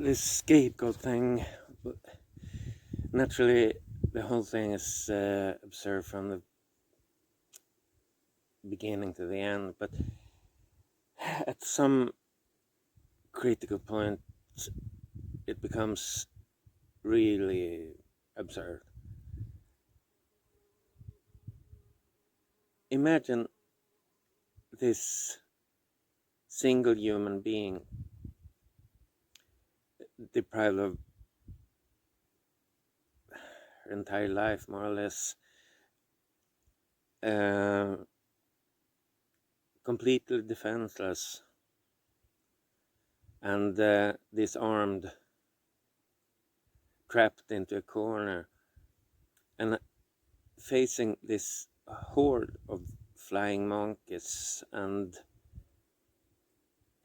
this scapegoat thing, naturally, the whole thing is absurd from the beginning to the end, but at some critical point, it becomes really absurd. Imagine this single human being deprived of her entire life, more or less, completely defenseless and disarmed, trapped into a corner, and facing this horde of flying monkeys and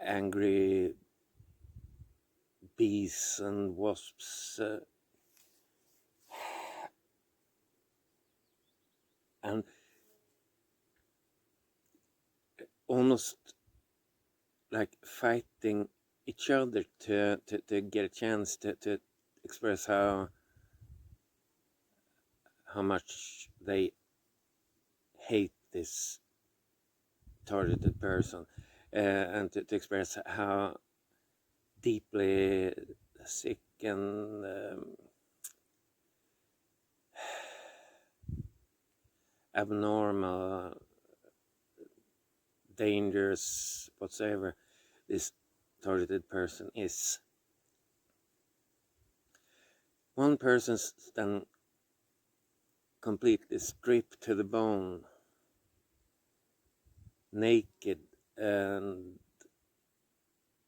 angry bees and wasps, and almost like fighting each other to get a chance to express how much they hate this targeted person, and to express how deeply sick and abnormal, dangerous, whatsoever this targeted person is. One person's then completely stripped to the bone, naked and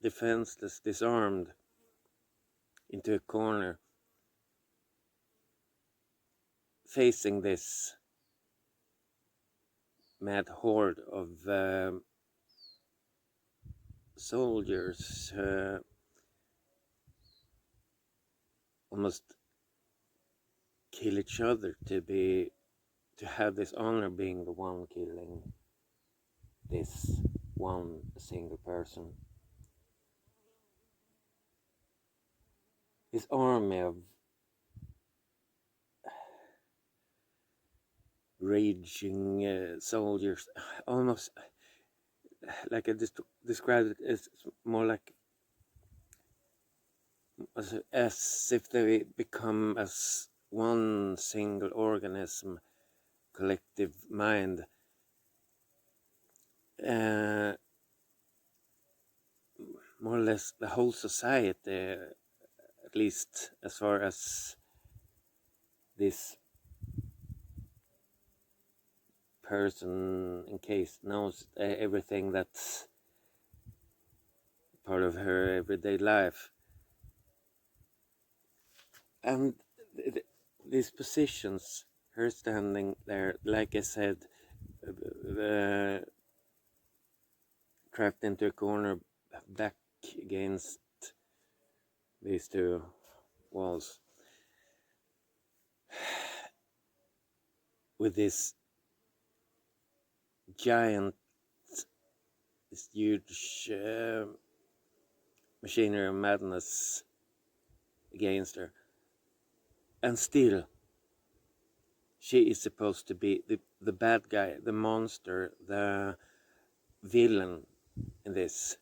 defenseless, disarmed, into a corner, facing this mad horde of soldiers, almost kill each other to have this honor being the one killing this one single person. This army of raging soldiers, almost like I described it, as more like as if they become as one single organism, collective mind, more or less the whole society, at least as far as this person in case knows everything that's part of her everyday life. And these positions, her standing there, like I said, trapped into a corner, back against these two walls, with this giant, this huge machinery of madness against her. And still, she is supposed to be the bad guy, the monster, the villain in this,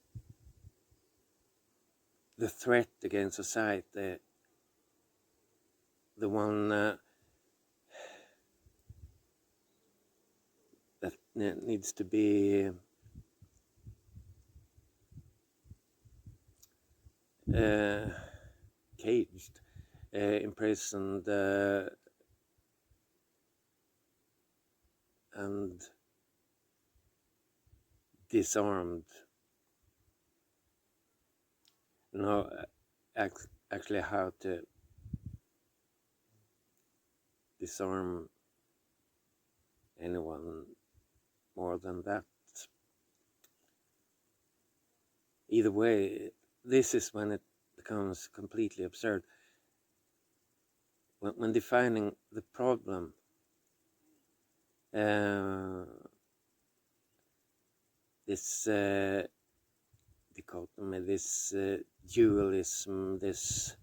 the threat against society, the one that needs to be caged, imprisoned, and disarmed. Know actually how to disarm anyone more than that. Either way, this is when it becomes completely absurd. When defining the problem, this dichotomy, this dualism, this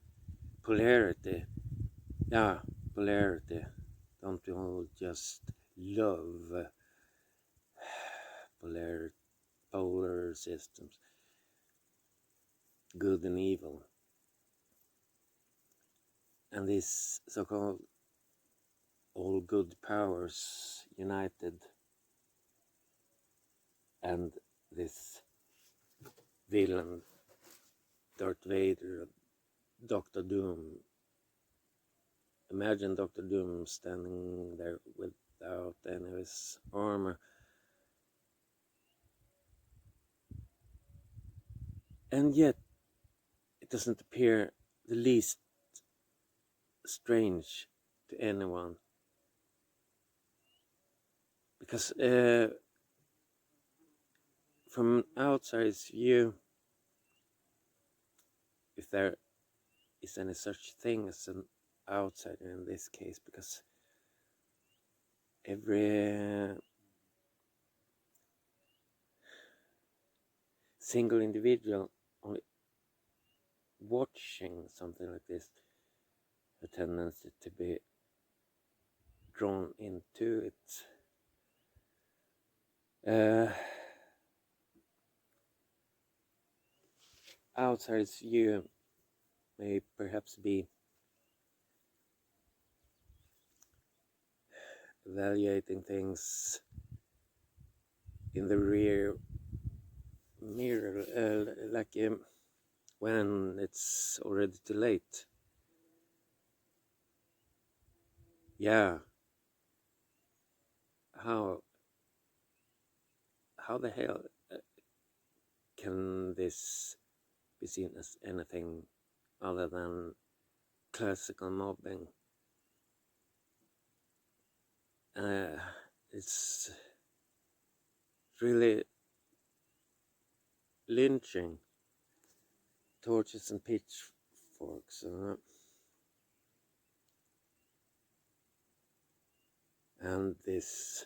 polarity. Yeah, polarity. Don't we all just love polar systems, good and evil? And these so-called all good powers united, and this villain, Darth Vader, Doctor Doom. Imagine Doctor Doom standing there without any of his armor. And yet, it doesn't appear the least strange to anyone. Because from outside's view, if there is any such thing as an outsider in this case, because every single individual only watching something like this, a tendency to be drawn into it. Outside's view may perhaps be evaluating things in the rear mirror, like when it's already too late. Yeah, how the hell can this be seen as anything other than classical mobbing? It's really lynching, torches and pitchforks, and this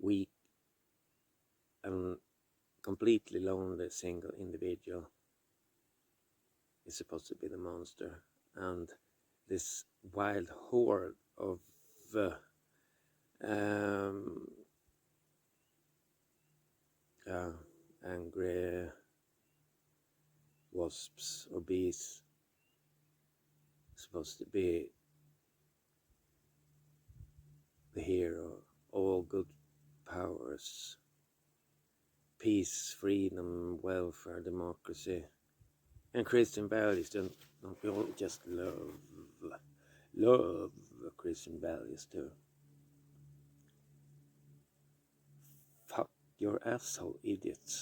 weak and completely lonely single individual is supposed to be the monster, and this wild horde of angry wasps or bees supposed to be the hero. All good powers, peace, freedom, welfare, democracy, and Christian values. Don't we all just love Christian values too? Fuck your asshole, idiots.